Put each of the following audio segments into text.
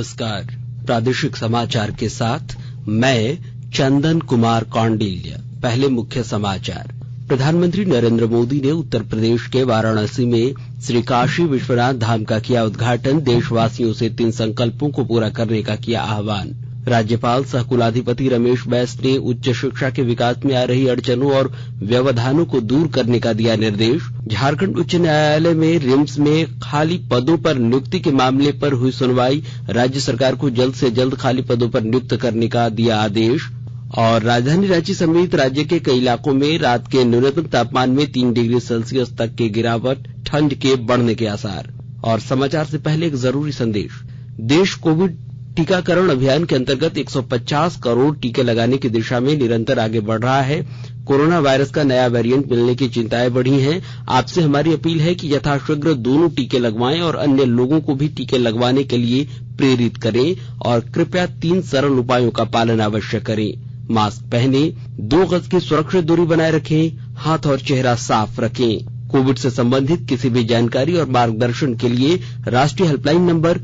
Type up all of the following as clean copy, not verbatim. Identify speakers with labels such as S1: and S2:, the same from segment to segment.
S1: नमस्कार। प्रादेशिक समाचार के साथ मैं चंदन कुमार कौंडिल्य। पहले मुख्य समाचार। प्रधानमंत्री नरेंद्र मोदी ने उत्तर प्रदेश के वाराणसी में श्री काशी विश्वनाथ धाम का किया उद्घाटन। देशवासियों से 3 संकल्पों को पूरा करने का किया आह्वान। राज्यपाल सह कुलाधिपति रमेश बैस ने उच्च शिक्षा के विकास में आ रही अड़चनों और व्यवधानों को दूर करने का दिया निर्देश। झारखंड उच्च न्यायालय में रिम्स में खाली पदों पर नियुक्ति के मामले पर हुई सुनवाई। राज्य सरकार को जल्द से जल्द खाली पदों पर नियुक्त करने का दिया आदेश। और राजधानी रांची समेत राज्य के कई इलाकों में रात के न्यूनतम तापमान में 3 डिग्री सेल्सियस तक की गिरावट, ठंड के बढ़ने के आसार। और समाचार से पहले एक जरूरी संदेश। देश कोविड टीकाकरण अभियान के अंतर्गत 150 करोड़ टीके लगाने की दिशा में निरंतर आगे बढ़ रहा है। कोरोना वायरस का नया वेरिएंट मिलने की चिंताएं बढ़ी हैं। आपसे हमारी अपील है कि यथाशीघ्र दोनों टीके लगवाएं और अन्य लोगों को भी टीके लगवाने के लिए प्रेरित करें। और कृपया 3 सरल उपायों का पालन अवश्य करें। मास्क पहने, 2 गज की सुरक्षित दूरी बनाए रखें, हाथ और चेहरा साफ रखें। कोविड से संबंधित किसी भी जानकारी और मार्गदर्शन के लिए राष्ट्रीय हेल्पलाइन नंबर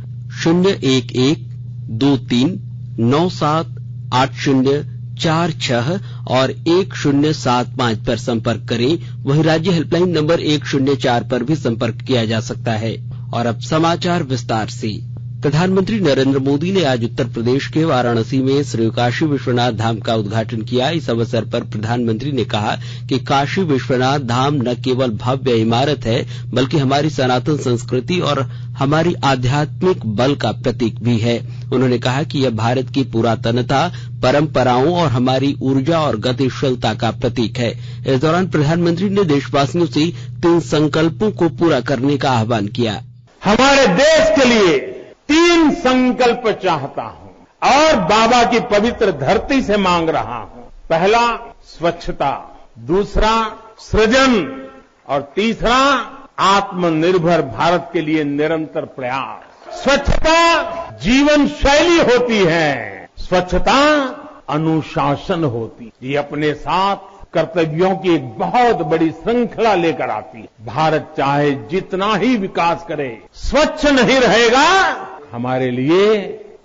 S1: 011-23-97-8046 और 1075 पर संपर्क करें। वहीं राज्य हेल्पलाइन नंबर 104 पर भी संपर्क किया जा सकता है। और अब समाचार विस्तार से। प्रधानमंत्री नरेंद्र मोदी ने आज उत्तर प्रदेश के वाराणसी में श्री काशी विश्वनाथ धाम का उद्घाटन किया। इस अवसर पर प्रधानमंत्री ने कहा कि काशी विश्वनाथ धाम न केवल भव्य इमारत है, बल्कि हमारी सनातन संस्कृति और हमारी आध्यात्मिक बल का प्रतीक भी है। उन्होंने कहा कि यह भारत की पुरातनता, परंपराओं और हमारी ऊर्जा और गतिशीलता का प्रतीक है। इस दौरान प्रधानमंत्री ने देशवासियों से 3 संकल्पों को पूरा करने का आह्वान किया।
S2: हमारे देश के लिए 3 संकल्प चाहता हूं और बाबा की पवित्र धरती से मांग रहा हूं। पहला, स्वच्छता। दूसरा, सृजन। और तीसरा, आत्मनिर्भर भारत के लिए निरंतर प्रयास। स्वच्छता जीवन शैली होती है, स्वच्छता अनुशासन होती। ये अपने साथ कर्तव्यों की एक बहुत बड़ी श्रृंखला लेकर आती है। भारत चाहे जितना ही विकास करे, स्वच्छ नहीं रहेगा, हमारे लिए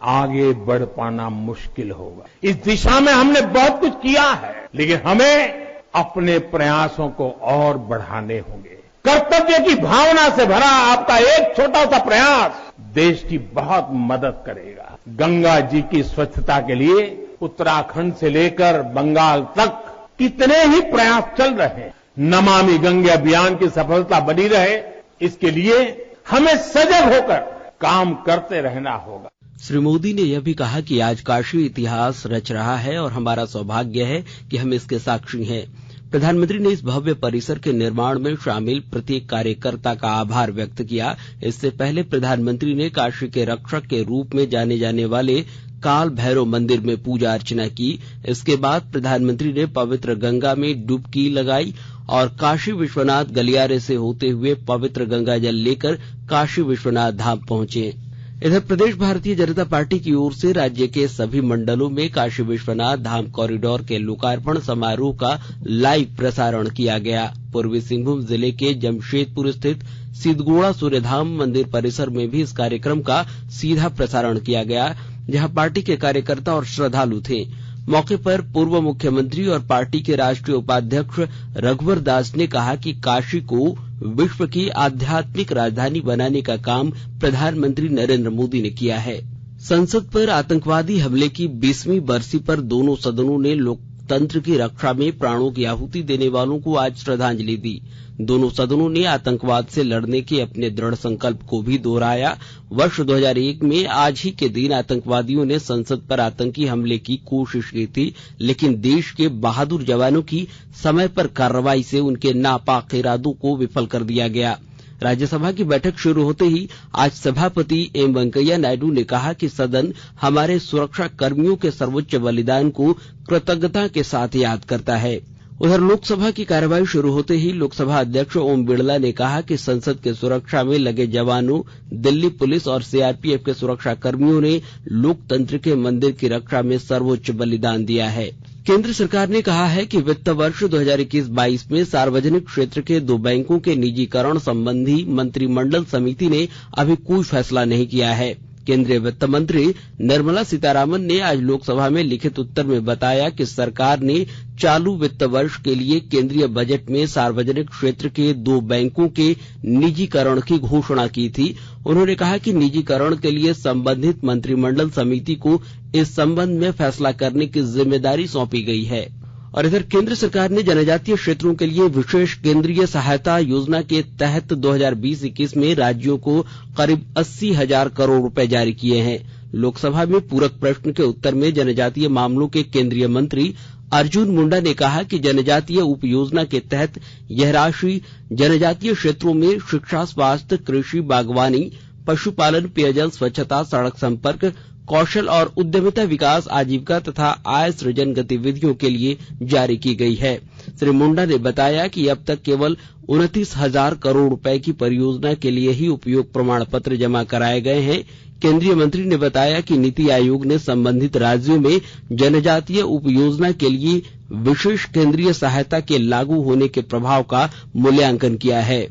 S2: आगे बढ़ पाना मुश्किल होगा। इस दिशा में हमने बहुत कुछ किया है, लेकिन हमें अपने प्रयासों को और बढ़ाने होंगे। कर्तव्य की भावना से भरा आपका एक छोटा सा प्रयास देश की बहुत मदद करेगा। गंगा जी की स्वच्छता के लिए उत्तराखंड से लेकर बंगाल तक कितने ही प्रयास चल रहे हैं। नमामि गंगे अभियान की सफलता बनी रहे, इसके लिए हमें सजग होकर काम करते रहना होगा।
S1: श्री मोदी ने यह भी कहा कि आज काशी इतिहास रच रहा है और हमारा सौभाग्य है कि हम इसके साक्षी हैं। प्रधानमंत्री ने इस भव्य परिसर के निर्माण में शामिल प्रत्येक कार्यकर्ता का आभार व्यक्त किया। इससे पहले प्रधानमंत्री ने काशी के रक्षक के रूप में जाने जाने वाले काल भैरव मंदिर में पूजा अर्चना की। इसके बाद प्रधानमंत्री ने पवित्र गंगा में डुबकी लगाई और काशी विश्वनाथ गलियारे से होते हुए पवित्र गंगा जल लेकर काशी विश्वनाथ धाम पहुंचे। इधर प्रदेश भारतीय जनता पार्टी की ओर से राज्य के सभी मंडलों में काशी विश्वनाथ धाम कॉरिडोर के लोकार्पण समारोह का लाइव प्रसारण किया गया। पूर्वी सिंहभूम जिले के जमशेदपुर स्थित सिद्धगोड़ा सूर्यधाम मंदिर परिसर में भी इस कार्यक्रम का सीधा प्रसारण किया गया, जहां पार्टी के कार्यकर्ता और श्रद्धालु थे। मौके पर पूर्व मुख्यमंत्री और पार्टी के राष्ट्रीय उपाध्यक्ष रघुवर दास ने कहा कि काशी को विश्व की आध्यात्मिक राजधानी बनाने का काम प्रधानमंत्री नरेंद्र मोदी ने किया है। संसद पर आतंकवादी हमले की 20वीं बरसी पर दोनों सदनों ने लोकतंत्र की रक्षा में प्राणों की आहुति देने वालों को आज श्रद्धांजलि दी। दोनों सदनों ने आतंकवाद से लड़ने के अपने दृढ़ संकल्प को भी दोहराया। वर्ष 2001 में आज ही के दिन आतंकवादियों ने संसद पर आतंकी हमले की कोशिश की थी, लेकिन देश के बहादुर जवानों की समय पर कार्रवाई से उनके नापाक इरादों को विफल कर दिया गया। राज्यसभा की बैठक शुरू होते ही आज सभापति एम वेंकैया नायडू ने कहा कि सदन हमारे सुरक्षा कर्मियों के सर्वोच्च बलिदान को कृतज्ञता के साथ याद करता है। उधर लोकसभा की कार्यवाही शुरू होते ही लोकसभा अध्यक्ष ओम बिरला ने कहा कि संसद के सुरक्षा में लगे जवानों, दिल्ली पुलिस और सीआरपीएफ के सुरक्षा कर्मियों ने लोकतंत्र के मंदिर की रक्षा में सर्वोच्च बलिदान दिया है। केंद्र सरकार ने कहा है कि वित्त वर्ष 2021-22 में सार्वजनिक क्षेत्र के 2 बैंकों के निजीकरण संबंधी मंत्रिमंडल समिति ने अभी कोई फैसला नहीं किया है। केंद्रीय वित्त मंत्री निर्मला सीतारामन ने आज लोकसभा में लिखित उत्तर में बताया कि सरकार ने चालू वित्त वर्ष के लिए केंद्रीय बजट में सार्वजनिक क्षेत्र के 2 बैंकों के निजीकरण की घोषणा की थी। उन्होंने कहा कि निजीकरण के लिए संबंधित मंत्रिमंडल समिति को इस संबंध में फैसला करने की जिम्मेदारी सौंपी गई है। और इधर केंद्र सरकार ने जनजातीय क्षेत्रों के लिए विशेष केंद्रीय सहायता योजना के तहत 2020-21 में राज्यों को करीब 80,000 करोड़ रुपए जारी किए हैं। लोकसभा में पूरक प्रश्न के उत्तर में जनजातीय मामलों के केंद्रीय मंत्री अर्जुन मुंडा ने कहा कि जनजातीय उप योजना के तहत यह राशि जनजातीय क्षेत्रों में शिक्षा, स्वास्थ्य, कृषि, बागवानी, पशुपालन, पेयजल, स्वच्छता, सड़क संपर्क, कौशल और उद्यमिता विकास, आजीविका तथा आय सृजन गतिविधियों के लिए जारी की गई है। श्री मुंडा ने बताया कि अब तक केवल 29,000 करोड़ रुपए की परियोजना के लिए ही उपयोग प्रमाण पत्र जमा कराए गए हैं। केंद्रीय मंत्री ने बताया कि नीति आयोग ने संबंधित राज्यों में जनजातीय उप योजना के लिए विशेष केंद्रीय सहायता के लागू होने के प्रभाव का मूल्यांकन किया है।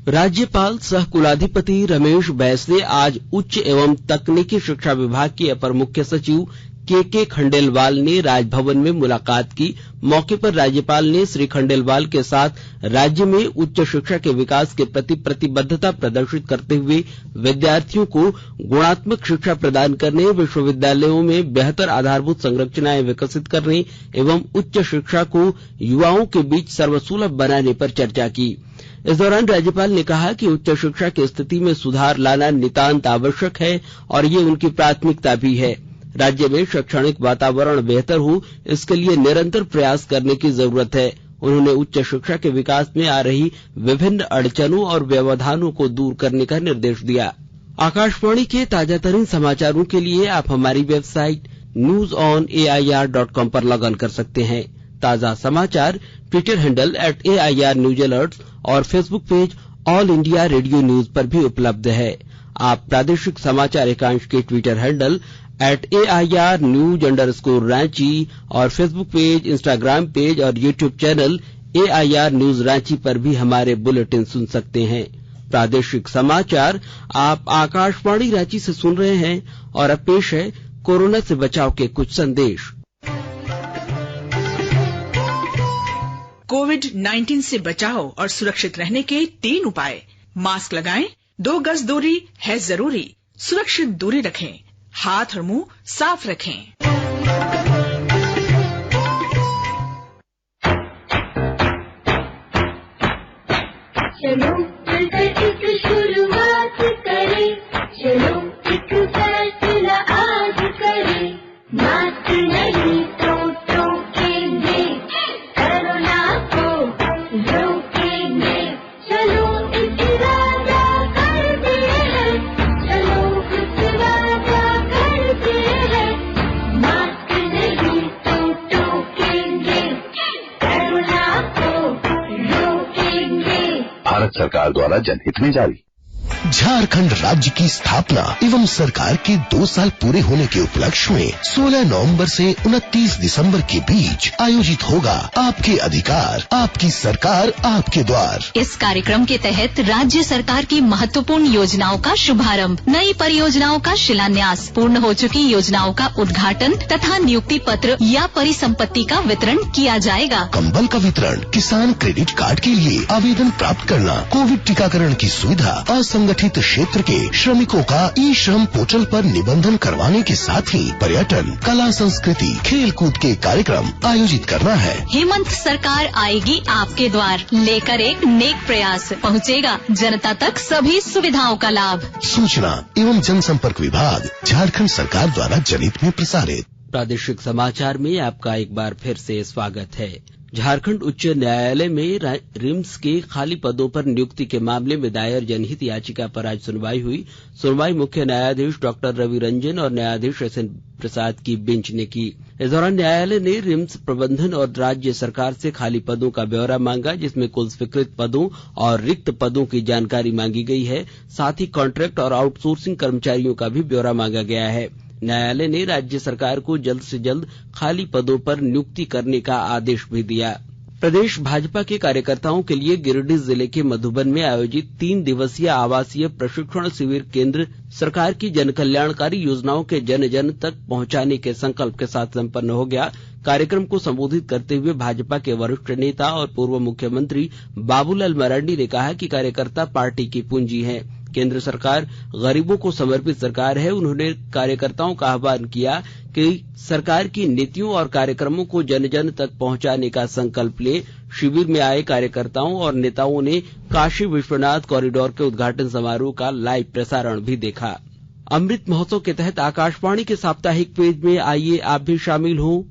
S1: राज्यपाल सह कुलाधिपति रमेश बैस ने आज उच्च एवं तकनीकी शिक्षा विभाग के अपर मुख्य सचिव के खंडेलवाल ने राजभवन में मुलाकात की। मौके पर राज्यपाल ने श्री खंडेलवाल के साथ राज्य में उच्च शिक्षा के विकास के प्रति प्रतिबद्धता प्रदर्शित करते हुए विद्यार्थियों को गुणात्मक शिक्षा प्रदान करने, विश्वविद्यालयों में बेहतर आधारभूत संरचनाएं विकसित करने एवं उच्च शिक्षा को युवाओं के बीच सर्वसुलभ बनाने पर चर्चा की। इस दौरान राज्यपाल ने कहा कि उच्च शिक्षा की स्थिति में सुधार लाना नितांत आवश्यक है और ये उनकी प्राथमिकता भी है। राज्य में शैक्षणिक वातावरण बेहतर हो, इसके लिए निरंतर प्रयास करने की जरूरत है। उन्होंने उच्च शिक्षा के विकास में आ रही विभिन्न अड़चनों और व्यवधानों को दूर करने का निर्देश दिया। आकाशवाणी के ताजातरीन समाचारों के लिए आप हमारी वेबसाइट newsonair.com पर लॉग इन कर सकते हैं। ताजा समाचार Twitter handle @AIR News Alerts और Facebook page all India radio news पर भी उपलब्ध है। आप प्रादेशिक समाचार एकांश के ट्विटर हैंडल @AIR News _ और फेसबुक पेज, इंस्टाग्राम पेज और YouTube channel AIR News Ranchi पर भी हमारे बुलेटिन सुन सकते हैं। प्रादेशिक समाचार आप आकाशवाणी रांची से सुन रहे हैं और अब पेश है कोरोना से बचाव के कुछ संदेश।
S3: कोविड-19 से बचाव और सुरक्षित रहने के 3 उपाय। मास्क लगाएं, 2 गज दूरी है जरूरी, सुरक्षित दूरी रखें, हाथ और मुंह साफ रखें।
S4: चलो मिलकर एक शुरुआत करें, चलो एक फैसला आज करें, मास्क नहीं तो टोकेंगे, कोरोना को रोकेंगे, चलो एक वादा करते हैं, चलो एक वादा करते हैं, मास्क नहीं तो टोकेंगे, कोरोना को रोकेंगे।
S5: भारत सरकार द्वारा जनहित में जारी।
S6: झारखंड राज्य की स्थापना एवं सरकार के 2 साल पूरे होने के उपलक्ष्य में 16 नवंबर से 29 दिसंबर के बीच आयोजित होगा आपके अधिकार, आपकी सरकार, आपके द्वार।
S7: इस कार्यक्रम के तहत राज्य सरकार की महत्वपूर्ण योजनाओं का शुभारंभ, नई परियोजनाओं का शिलान्यास, पूर्ण हो चुकी योजनाओं का उद्घाटन तथा नियुक्ति पत्र या परिसंपत्ति का वितरण किया जाएगा।
S6: कंबल का वितरण, किसान क्रेडिट कार्ड के लिए आवेदन प्राप्त करना, कोविड टीकाकरण की सुविधा, असंगठित क्षेत्र के श्रमिकों का ई-श्रम पोर्टल पर निबंधन करवाने के साथ ही पर्यटन, कला, संस्कृति, खेल कूद के कार्यक्रम आयोजित करना है।
S7: हेमंत सरकार आएगी आपके द्वार, लेकर एक नेक प्रयास, पहुँचेगा जनता तक सभी सुविधाओं का लाभ।
S6: सूचना एवं जनसंपर्क विभाग, झारखंड सरकार द्वारा जनहित में प्रसारित।
S1: प्रादेशिक समाचार में आपका एक बार फिर से स्वागत है। झारखंड उच्च न्यायालय में रिम्स के खाली पदों पर नियुक्ति के मामले में दायर जनहित याचिका पर आज सुनवाई हुई। सुनवाई मुख्य न्यायाधीश डॉक्टर रवि रंजन और न्यायाधीश SN प्रसाद की बेंच ने की। इस दौरान न्यायालय ने रिम्स प्रबंधन और राज्य सरकार से खाली पदों का ब्यौरा मांगा, जिसमें कुल स्वीकृत पदों और रिक्त पदों की जानकारी मांगी गई है। साथ ही कॉन्ट्रैक्ट और आउटसोर्सिंग कर्मचारियों का भी ब्यौरा मांगा गया है। न्यायालय ने राज्य सरकार को जल्द से जल्द खाली पदों पर नियुक्ति करने का आदेश भी दिया। प्रदेश भाजपा के कार्यकर्ताओं के लिए गिरिडीह जिले के मधुबन में आयोजित 3 दिवसीय आवासीय प्रशिक्षण शिविर केंद्र सरकार की जनकल्याणकारी योजनाओं के जन जन तक पहुंचाने के संकल्प के साथ संपन्न हो गया। कार्यक्रम को संबोधित करते हुए भाजपा के वरिष्ठ नेता और पूर्व मुख्यमंत्री बाबूलाल मरांडी ने कहा कि कार्यकर्ता पार्टी की पूंजी है। केंद्र सरकार गरीबों को समर्पित सरकार है। उन्होंने कार्यकर्ताओं का आह्वान किया कि सरकार की नीतियों और कार्यक्रमों को जन जन तक पहुंचाने का संकल्प ले। शिविर में आए कार्यकर्ताओं और नेताओं ने काशी विश्वनाथ कॉरिडोर के उद्घाटन समारोह का लाइव प्रसारण भी देखा। अमृत महोत्सव के तहत आकाशवाणी के साप्ताहिक पेज में आइए आप भी शामिल हों।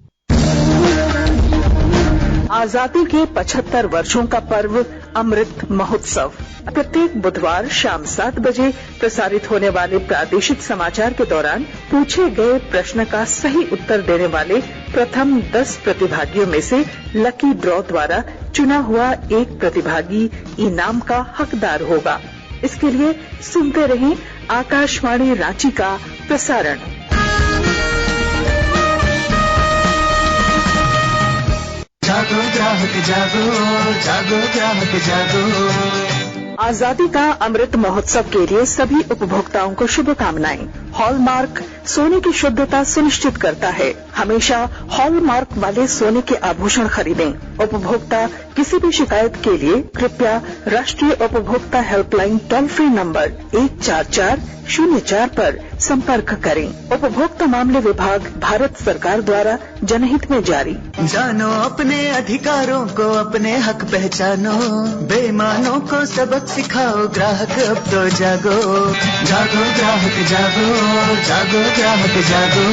S3: आजादी के 75 वर्षों का पर्व अमृत महोत्सव प्रत्येक बुधवार शाम 7 बजे प्रसारित होने वाले प्रादेशिक समाचार के दौरान पूछे गए प्रश्न का सही उत्तर देने वाले प्रथम 10 प्रतिभागियों में से लकी ड्रॉ द्वारा चुना हुआ एक प्रतिभागी इनाम का हकदार होगा। इसके लिए सुनते रहें आकाशवाणी रांची का प्रसारण।
S8: जागो ग्राहक जागो, जागो ग्राहक जागो।
S3: आजादी का अमृत महोत्सव के लिए सभी उपभोक्ताओं को शुभकामनाएं। हॉलमार्क सोने की शुद्धता सुनिश्चित करता है। हमेशा हॉलमार्क वाले सोने के आभूषण खरीदें। उपभोक्ता किसी भी शिकायत के लिए कृपया राष्ट्रीय उपभोक्ता हेल्पलाइन टोल फ्री नंबर 14404 पर संपर्क करें। उपभोक्ता मामले विभाग भारत सरकार द्वारा जनहित में जारी।
S8: जानो अपने अधिकारों को, अपने हक पहचानो, बेईमानों को सबक सिखाओ, ग्राहक अब तो जागो, जागो ग्राहक जागो, जागो ग्राहक जागो।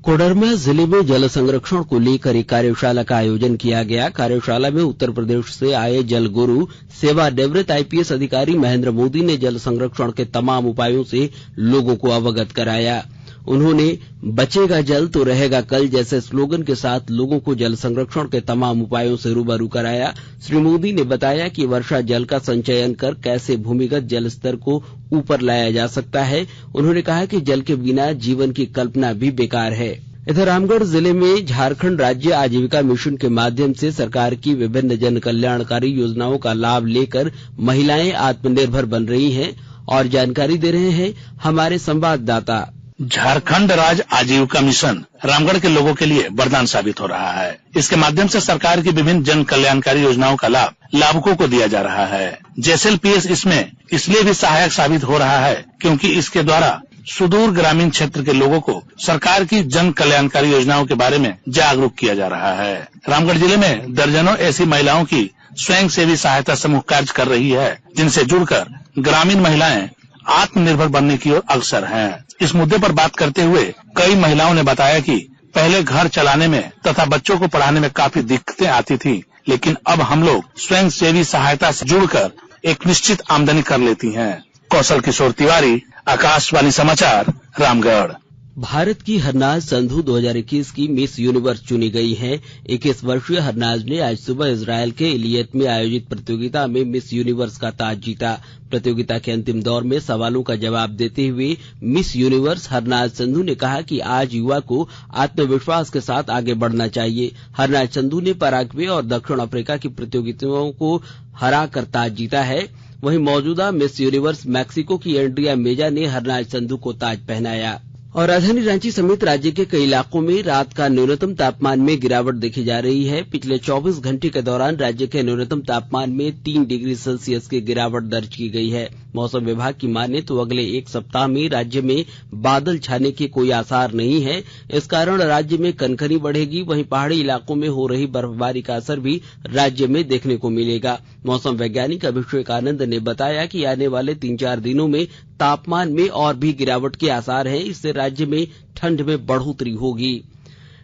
S1: कोडरमा जिले में जल संरक्षण को लेकर एक कार्यशाला का आयोजन किया गया। कार्यशाला में उत्तर प्रदेश से आए जल गुरु सेवानिवृत्त आईपीएस अधिकारी महेंद्र मोदी ने जल संरक्षण के तमाम उपायों से लोगों को अवगत कराया। उन्होंने बचेगा जल तो रहेगा कल जैसे स्लोगन के साथ लोगों को जल संरक्षण के तमाम उपायों से रूबरू कराया। श्री मोदी ने बताया कि वर्षा जल का संचयन कर कैसे भूमिगत जल स्तर को ऊपर लाया जा सकता है। उन्होंने कहा कि जल के बिना जीवन की कल्पना भी बेकार है। इधर रामगढ़ जिले में झारखंड राज्य आजीविका मिशन के माध्यम से सरकार की विभिन्न जन कल्याणकारी योजनाओं का लाभ लेकर महिलाएं आत्मनिर्भर बन रही हैं और जानकारी दे रहे हैं हमारे संवाददाता।
S9: झारखंड राज्य आजीविका मिशन रामगढ़ के लोगों के लिए वरदान साबित हो रहा है। इसके माध्यम से सरकार की विभिन्न जन कल्याणकारी योजनाओं का लाभ लाभुकों को दिया जा रहा है। जेएसएलपीएस इसमें इसलिए भी सहायक साबित हो रहा है क्योंकि इसके द्वारा सुदूर ग्रामीण क्षेत्र के लोगों को सरकार की जन कल्याणकारी योजनाओं के बारे में जागरूक किया जा रहा है। रामगढ़ जिले में दर्जनों ऐसी महिलाओं की स्वयं सेवी सहायता समूह कार्य कर रही है, जिनसे जुड़कर ग्रामीण महिलाएं आत्मनिर्भर बनने की ओर अग्रसर हैं। इस मुद्दे पर बात करते हुए कई महिलाओं ने बताया कि पहले घर चलाने में तथा बच्चों को पढ़ाने में काफी दिक्कतें आती थी, लेकिन अब हम लोग स्वयं सेवी सहायता से जुड़कर एक निश्चित आमदनी कर लेती हैं। कौशल किशोर तिवारी, आकाशवाणी समाचार, रामगढ़।
S1: भारत की हरनाज संधू 2021 की मिस यूनिवर्स चुनी गई हैं। 21 वर्षीय हरनाज ने आज सुबह इजरायल के इलियट में आयोजित प्रतियोगिता में मिस यूनिवर्स का ताज जीता। प्रतियोगिता के अंतिम दौर में सवालों का जवाब देते हुए मिस यूनिवर्स हरनाज संधू ने कहा कि आज युवा को आत्मविश्वास के साथ आगे बढ़ना चाहिए। हरनाज संधू ने पराग्वे और दक्षिण अफ्रीका की प्रतियोगिताओं को हरा कर ताज जीता है। वहीं मौजूदा मिस यूनिवर्स मैक्सिको की एंड्रिया मेजा ने हरनाज संधू को ताज पहनाया। और राजधानी रांची समेत राज्य के कई इलाकों में रात का न्यूनतम तापमान में गिरावट देखी जा रही है। पिछले 24 घंटे के दौरान राज्य के न्यूनतम तापमान में 3 डिग्री सेल्सियस की गिरावट दर्ज की गई है। मौसम विभाग की माने तो अगले एक सप्ताह में राज्य में बादल छाने के कोई आसार नहीं है। इस कारण राज्य में कनकनी बढ़ेगी। वहीं पहाड़ी इलाकों में हो रही बर्फबारी का असर भी राज्य में देखने को मिलेगा। मौसम वैज्ञानिक अभिषेक आनंद ने बताया कि आने वाले 3-4 दिनों में तापमान में और भी गिरावट के आसार हैं। इससे राज्य में ठंड में बढ़ोतरी होगी।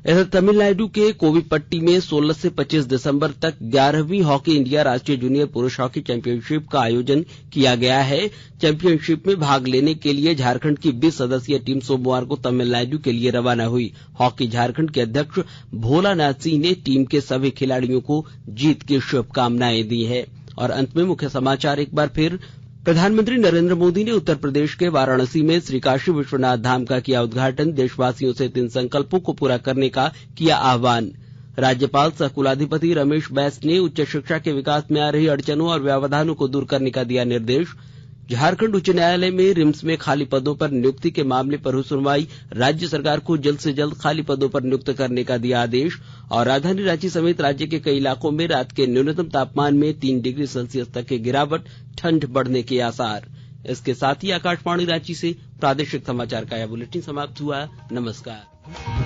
S1: इधर तमिलनाडु के कोविलपट्टी में 16 से 25 दिसंबर तक 11वीं हॉकी इंडिया राष्ट्रीय जूनियर पुरुष हॉकी चैंपियनशिप का आयोजन किया गया है। चैंपियनशिप में भाग लेने के लिए झारखंड की 20 सदस्यीय टीम सोमवार को तमिलनाडु के लिए रवाना हुई। हॉकी झारखंड के अध्यक्ष भोलानाथ सिंह ने टीम के सभी खिलाड़ियों को जीत की शुभकामनाएं दी है। और अंत में मुख्य समाचार एक बार फिर। प्रधानमंत्री नरेंद्र मोदी ने उत्तर प्रदेश के वाराणसी में श्री काशी विश्वनाथ धाम का किया उद्घाटन। देशवासियों से 3 संकल्पों को पूरा करने का किया आह्वान। राज्यपाल सह कुलाधिपति रमेश बैस ने उच्च शिक्षा के विकास में आ रही अड़चनों और व्यवधानों को दूर करने का दिया निर्देश। झारखंड उच्च न्यायालय में रिम्स में खाली पदों पर नियुक्ति के मामले पर हुई सुनवाई, राज्य सरकार को जल्द से जल्द खाली पदों पर नियुक्त करने का दिया आदेश। और राजधानी रांची समेत राज्य के कई इलाकों में रात के न्यूनतम तापमान में 3 डिग्री सेल्सियस तक की गिरावट, ठंड बढ़ने के आसार। इसके साथ ही आकाशवाणी रांची से प्रादेशिक समाचार का यह बुलेटिन समाप्त हुआ। नमस्कार।